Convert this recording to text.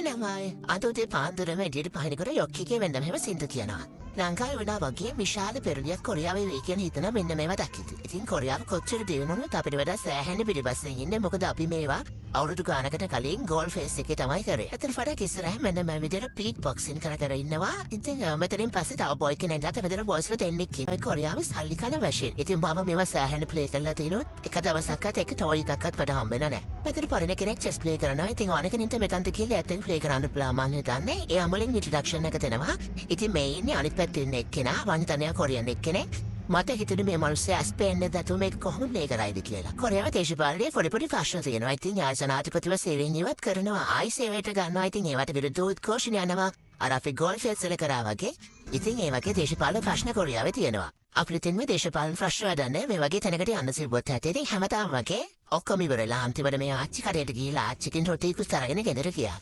නමයි අදේ පාන්දරම එඩියට පහිනකට යොක්කිගේ වෙන්න මෙම සිින්දු කියනවා. ලංකායි වනා වගේ විශාල පෙරලියක් කොරියාවේ වේ කියන හිතන මෙන්න මේවා දකිති. ඉතින් කොරියාව කොච්චර දියුණුවොත් අපිට වඩා සෑහෙන පිටිපස්සෙන් ඉන්නේ. මොකද අපි මේවා අවුරුදු ගානකට කලින් ගෝල් ෆේස් එකේ තමයි කරේ. අතන ෆඩක් ඉස්සරහ මෙන්න මේ විදිහට පීක් බොක්සින් කර ඉන්නවා. ඉතින් මෙතනින් පස්සේ තව බොයි කෙනෙක් දාත මෙතන බොයිස්ලා දෙන්නෙක් ඉන්නවා. කොරියාවේ සල්ලි කන වශයෙන්. ඉතින් මම මේවා සෑහෙන ප්ලේ කරලා තිනොත් එක දවසක්වත් එක ටෝයි එකක්වත් මට හම්බෙන්නේ නැහැ. මෙතන පරිණ කෙනෙක් චෙස් ප්ලේ කරනවා. ඉතින් ඕන කෙනෙක්ට මෙතනට කියලා ඇත්තට ප්ලේ කරන්න පුළුවන් මම හිතන්නේ. ඒ අමලින් ඉන්ට්‍රොඩක්ෂන් එක දෙනවා. ඉතින් මේ ඉන්නේ අනිත් පැත්තේ ඉන්න එක්කෙනා වන්තනයා කොරියන් එක්කෙනෙක්. මට හිතුනේ මේ මිනිස්සයා ස්පේන් එකේ දතු මේක කොහොමද ප්ලේ කරයිද කියලා. කොරියාව දේශපාලනයේ පොඩි ප්‍රශ්න තියෙනවා. ඉතින් යාසනාධිපතිව සේවයෙන් ඉවත් කරනවා. ආයි සේවයට ගන්නවා. ඉතින් ඒවට විරුද්ධව උද්ඝෝෂණ යනවා. අර අපි ගෝල් ෆෙස්ට් එක කරා වගේ. ඉතින් ඒ වගේ දේශපාලන ප්‍රශ්න කොරියාවේ තියෙනවා. අපිට මේ දේශපාලන ප්‍රශ්න වැඩන්නේ මේ වගේ තැනකට යන්න සිව්වොත් ඇති. ඉතින් හැමදාම වගේ ඔක්කොම ඉවරලා අන්තිමට මේ ආච්චි කඩේට ගිහිලා ආච්චිකින් රොටි කුස් අරගෙන ගෙදර ගියා.